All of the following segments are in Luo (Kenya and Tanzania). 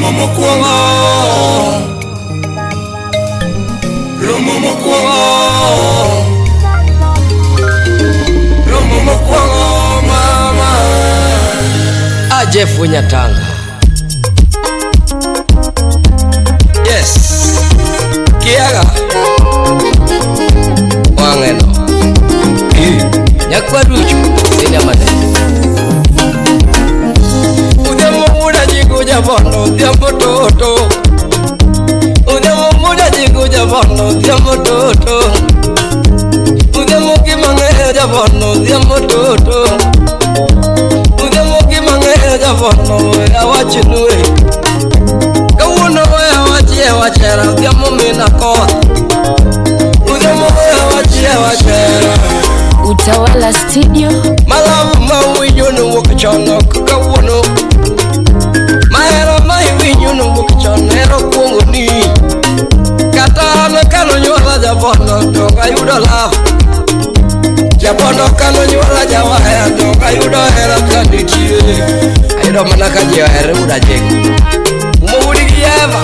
Romo mokwongo, Romo mokwongo, Romo mokwongo mama. Jeff Nyatanga. Yes. Kiaga Wangeno Nyakwa Ruchu Inyamane Udemo muda jigu jabono Diambo toto Udemo muda jigu jabono Diambo toto Udemo kimange jabono Diambo toto Udemo kimange jabono Awachinue Kawuno awachie wachera Diambo mina koa Udemo awachie wachera Utawala Studio. Malavu mawinyo nuwokichono kakawono Mahero mawinyo nuwokichono Hero kuongo ni Katana kano nyuala jabono Donga yudo love Jabono kano nyuala jawaya Donga yudo hera kanditie Ayudo manaka jio hera uda jengu Umawudi kiyeva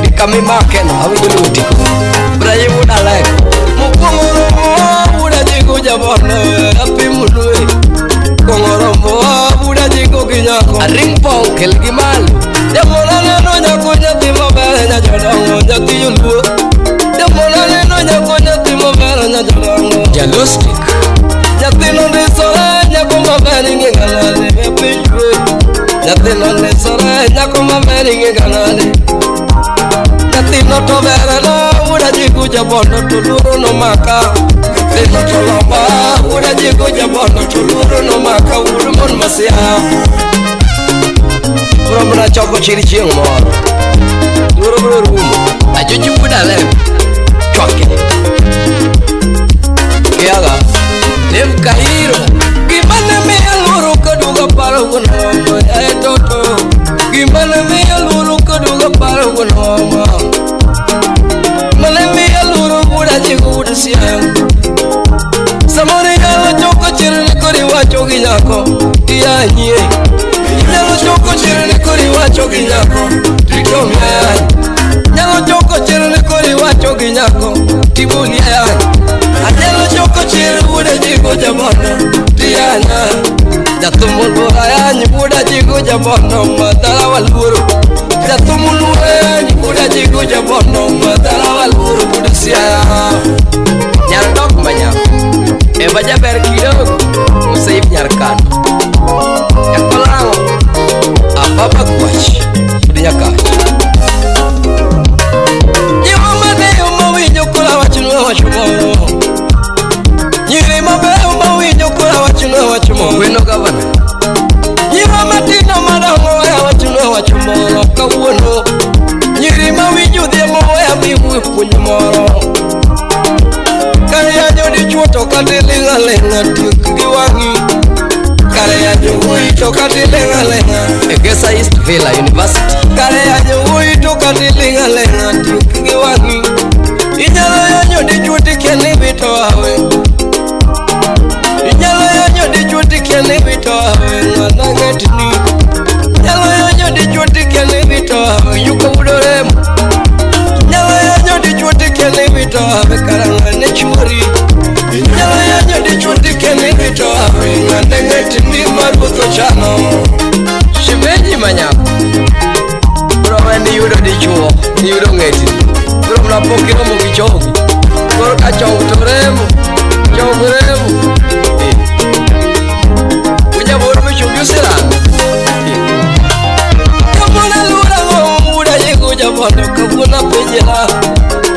Dikami makeno Hawinyo nutiko Braji uda lego Mukungu uda jigu jabono Api mulue Kongorombo uda jigu kinyako Aring pong kel gimalu Jamona neno nyako nyati mabere nyajodongo Nyati yuluo Jamona neno nyako nyati mabere nyajodongo Jalustik Nyati nondisore nyako mabere ngenganale Epinjwe Nyati nondisore nyako mabere ngenganale Nyati notobere no uda jigu jabono Tuluru no maka Nyati notolomba uda jigu jabono Tuluru no maka Udumon masia Bro choko chiri chieng moro Bro rumo Ajuju buda lem Choke Kiaga Lem kahiro Gimana mea luru kaduga paro gunomo toto Gimana mea luru kaduga paro gunomo Mane mea luru buda jigu buda siang Samari yalo choko chiri nikori wacho ginyako Iya nye Nyalo choko chiri nikori wacho ginyako Tikomea Nyalo choko chiri nikori wacho ginyako Tibunia Nyalo choko chiri buda jigo jabono Tiana Jatumul buraya buda jigo jabono Madara walburu Jatumul buraya buda jigo jabono Madara walburu buda siya Nyardok banyak Eba jaber kidogo Musaif nyarkano Yakolango Ababa kwash Dinyakachi Nyima madeo mawinyo kula wachunwa wachumoro Nyiri mabeo mawinyo kula wachunwa wachumoro Weno gavana Nyima matino madongo ya wachunwa wachumoro Kawuno Nyiri mawinyo dhiemo ya miwe punyumoro Kare ya jodi chuoto kati linga lenga Tiuk giwangi Kare ya jodi chuoto kati linga lenga Egesa East Villa University Kare ya jodi chuoto kati linga lenga Tiuk giwangi Inyalo ya jodi chuoti kieni vito hawe Inyalo ya jodi chuoti kieni vito hawe Ngana getini Inyalo ya jodi chuoti kieni vito hawe Yuka udoremu Inyalo ya jodi chuoti kieni vito hawe Karanga ne churi Inyalo ya jodi chuoti kieni vito hawe Ngana getini marbuto chano Shimeji manyako Bro ni yudo di chuo Ni yudo ngetini Bro mnapokiro mugichogi Koro kachongu toremu Chongu remu Uja boru michungi usiranga Kabuna lura ngo muda jigu jabono Kabuna penjela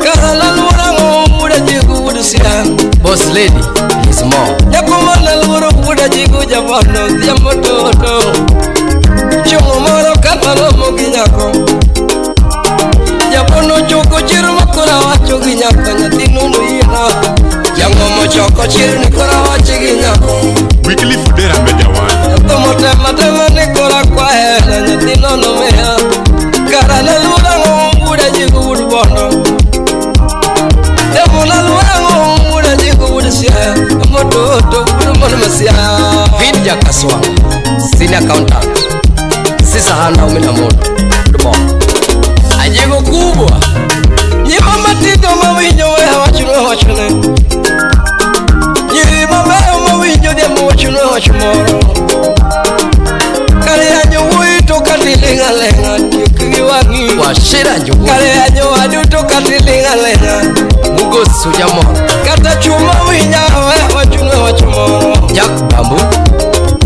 Kahala lura ngo muda jigu udusia Boss lady, his mom Yakumana lura muda jigu jabono Diambo toto Chungu moro katalo muginyako Jabono choko chiru makura wacho ginyako Nyatinunu ina Jangomo choko chiru nikura wacho ginyako Weekly Fudera Mejawan Yatomo tema nikura kwa hela Nyatinono mea Karana lura ngo muda jigu udubono Yamuna lura ngo muda jigu udusia Mototo udumona masia Vidja Kaswa Senior accountant Sisa hana umina mono Udubono jigo kubwa nyima matindo mawinjo weha wachuno wachune nyima mabeyo mawinjo diemo wachuno wachumoro kare anyo wuito katilinga lenga tiyoki wangi washira njugu kare anyo waduto katilinga lenga mugosu jamoro kata chuma winya weha wachuno wachumoro jak bambu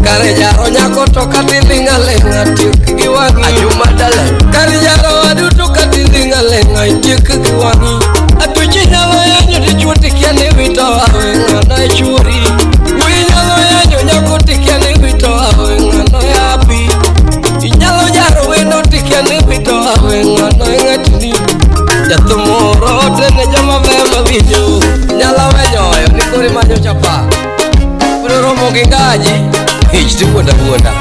kare jaro nyako to katilinga lenga tiyoki wangi ajuma dale kare jaro waduto katilinga lenga tiyoki wangi atuchi nyalo yanyo tichuti kiani wito awe ngana churi winyalo yanyo nyako tikiani wito awe ngana yapi inyalo jaro wendo tikiani wito awe ngana ngatini jatumoro tene jama vema video nyala wenyoyo nikuri manyo chapa Puro mogi ngaji hichti wunda wunda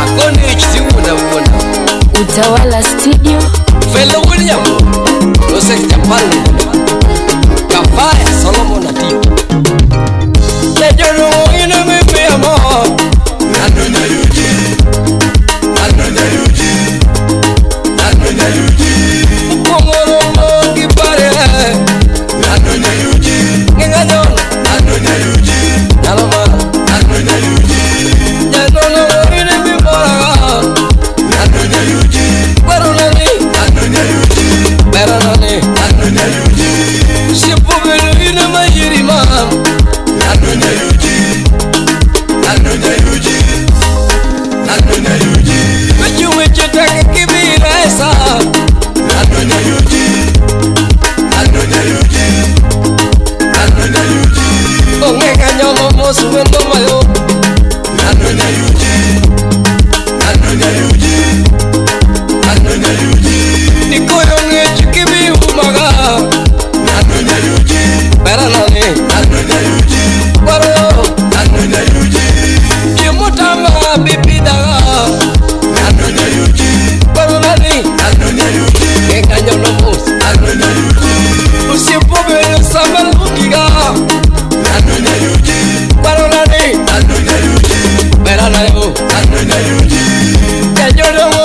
akoni hichti wunda wunda Utawala Studio Felo William Joseph Japani Kafaya Solomon Atiki Nejono ina mipi amo Nanonya yuji Mongoro mogi pare Nanonya yuji Nganyon Naloma Janono ina mipi Baronani Baronani Sipu belu ina majiri mam Mechu mechu take kibira esa Onge kanyono mosu wendo mayo Nikoyo ngechu kibi umaga Baronani Baro Chimutama bibidaga Baronani Kanyono mosu Usipu belu samal ukiga Baronani Baronani Kanyono